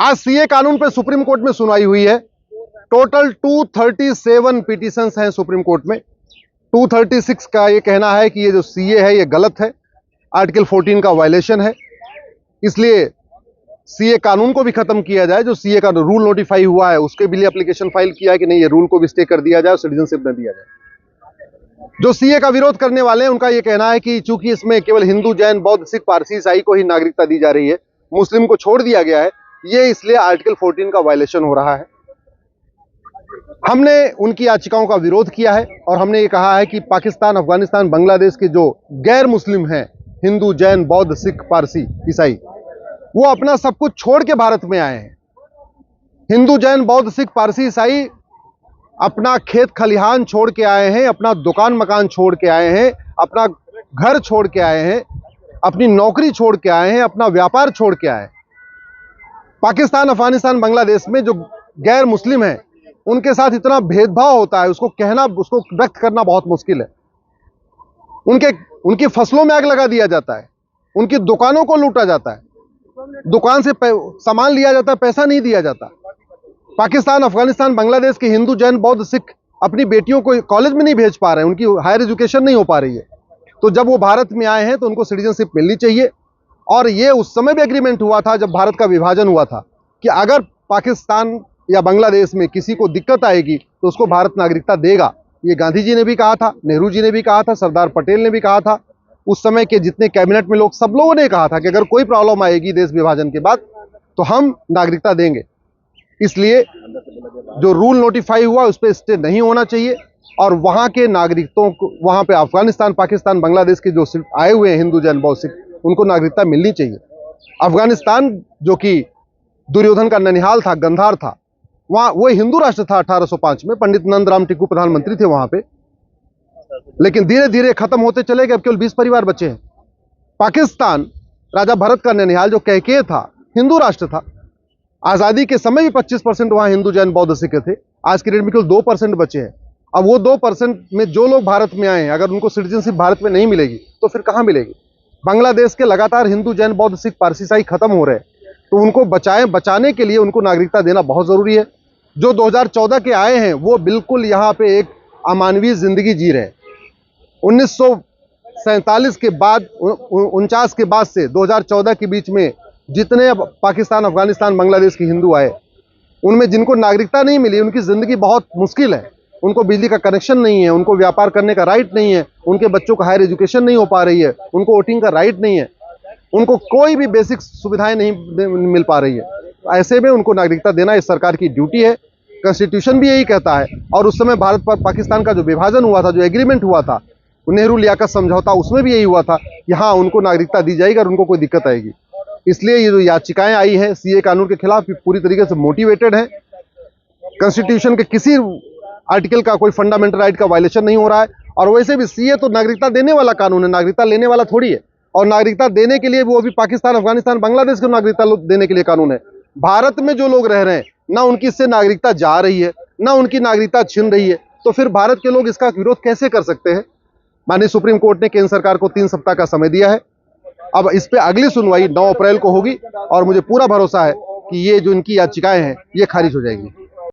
आज सीए कानून पे सुप्रीम कोर्ट में सुनवाई हुई है। टोटल 237 पिटीशंस हैं सुप्रीम कोर्ट में। 236 का ये कहना है कि ये जो सीए है ये गलत है, आर्टिकल 14 का वायलेशन है, इसलिए सीए कानून को भी खत्म किया जाए। जो सीए का रूल नोटिफाई हुआ है उसके भी लिए एप्लीकेशन फाइल किया है कि नहीं, ये रूल को भी स्टे कर दिया जाए, सिटीजनशिप न दिया जाए। जो सीए का विरोध करने वाले हैं उनका ये कहना है कि चूंकि इसमें केवल हिंदू, जैन, बौद्ध, सिख, पारसी, ईसाई को ही नागरिकता दी जा रही है, मुस्लिम को छोड़ दिया गया है, ये इसलिए आर्टिकल 14 का वायलेशन हो रहा है। हमने उनकी याचिकाओं का विरोध किया है और हमने ये कहा है कि पाकिस्तान, अफगानिस्तान, बांग्लादेश के जो गैर मुस्लिम हैं, हिंदू, जैन, बौद्ध, सिख, पारसी, ईसाई, वो अपना सब कुछ छोड़ के भारत में आए हैं। हिंदू, जैन, बौद्ध, सिख, पारसी, ईसाई अपना खेत खलिहान छोड़ के आए हैं, अपना दुकान मकान छोड़ के आए हैं, अपना घर छोड़ के आए हैं, अपनी नौकरी छोड़ के आए हैं, अपना व्यापार छोड़ के आए हैं। पाकिस्तान, अफगानिस्तान, बांग्लादेश में जो गैर मुस्लिम हैं उनके साथ इतना भेदभाव होता है, उसको कहना, उसको व्यक्त करना बहुत मुश्किल है। उनकी फसलों में आग लगा दिया जाता है, उनकी दुकानों को लूटा जाता है, दुकान से सामान लिया जाता है, पैसा नहीं दिया जाता। पाकिस्तान, अफगानिस्तान, बांग्लादेश के हिंदू, जैन, बौद्ध, सिख अपनी बेटियों को कॉलेज में नहीं भेज पा रहे हैं, उनकी हायर एजुकेशन नहीं हो पा रही है। तो जब वो भारत में आए हैं तो उनको सिटीजनशिप मिलनी चाहिए। और ये उस समय भी एग्रीमेंट हुआ था जब भारत का विभाजन हुआ था कि अगर पाकिस्तान या बांग्लादेश में किसी को दिक्कत आएगी तो उसको भारत नागरिकता देगा। ये गांधी जी ने भी कहा था, नेहरू जी ने भी कहा था, सरदार पटेल ने भी कहा था, उस समय के जितने कैबिनेट में लोग, सब लोगों ने कहा था कि अगर कोई प्रॉब्लम आएगी देश विभाजन के बाद तो हम नागरिकता देंगे। इसलिए जो रूल नोटिफाई हुआ उस पर स्टे नहीं होना चाहिए और वहां के नागरिकों को, वहां पे अफगानिस्तान, पाकिस्तान, बांग्लादेश के जो आए हुए हैं हिंदू, जैन, बौद्ध, सिख, उनको नागरिकता मिलनी चाहिए। अफगानिस्तान जो कि दुर्योधन का ननिहाल था, गंधार था, वहां वो हिंदू राष्ट्र था 1805 में, पंडित नंदराम टिक्कू प्रधानमंत्री थे वहां पे, लेकिन धीरे धीरे खत्म होते चले गए, अब केवल 20 परिवार बचे हैं। पाकिस्तान, राजा भरत का ननिहाल जो कैकेय था, हिंदू राष्ट्र था, आजादी के समय भी 25% वहां हिंदू, जैन, बौद्ध, सिख थे। आज की डेट में केवल 2% बचे हैं। अब वो 2% में जो लोग भारत में आए हैं, अगर उनको सिटीजनशिप भारत में नहीं मिलेगी तो फिर कहां मिलेगी? बांग्लादेश के लगातार हिंदू, जैन, बौद्ध, सिख, पारसी, ईसाई खत्म हो रहे हैं, तो उनको बचाने के लिए उनको नागरिकता देना बहुत जरूरी है। जो 2014 के आए हैं वो बिल्कुल यहाँ पे एक अमानवीय जिंदगी जी रहे हैं। 1947 के बाद, 49 के बाद से 2014 के बीच में जितने पाकिस्तान, अफगानिस्तान, बांग्लादेश के हिंदू आए, उनमें जिनको नागरिकता नहीं मिली, उनकी जिंदगी बहुत मुश्किल है। उनको बिजली का कनेक्शन नहीं है, उनको व्यापार करने का राइट नहीं है, उनके बच्चों को हायर एजुकेशन नहीं हो पा रही है, उनको वोटिंग का राइट नहीं है, उनको कोई भी बेसिक सुविधाएं नहीं मिल पा रही है। ऐसे में उनको नागरिकता देना इस सरकार की ड्यूटी है। कॉन्स्टिट्यूशन भी यही कहता है। और उस समय भारत पर पाकिस्तान का जो विभाजन हुआ था, जो एग्रीमेंट हुआ था, नेहरू लियाकत समझौता, उसमें भी यही हुआ था कि हाँ, उनको नागरिकता दी जाएगी और उनको कोई दिक्कत आएगी। इसलिए ये जो याचिकाएं आई हैं सीए कानून के खिलाफ, पूरी तरीके से मोटिवेटेड है। कॉन्स्टिट्यूशन के किसी आर्टिकल का कोई फंडामेंटल राइट का वायलेशन नहीं हो रहा है। और वैसे भी सीए तो नागरिकता देने वाला कानून है, नागरिकता लेने वाला थोड़ी है। और नागरिकता देने के लिए वो भी पाकिस्तान, अफगानिस्तान, बांग्लादेश को नागरिकता देने के लिए कानून है। भारत में जो लोग रह रहे हैं, ना उनकी इससे नागरिकता जा रही है, ना उनकी नागरिकता छिन रही है, तो फिर भारत के लोग इसका विरोध कैसे कर सकते हैं? माननीय सुप्रीम कोर्ट ने केंद्र सरकार को 3 सप्ताह का समय दिया है। अब इस पे अगली सुनवाई 9 अप्रैल को होगी और मुझे पूरा भरोसा है कि ये जो इनकी याचिकाएं हैं ये खारिज हो जाएगी।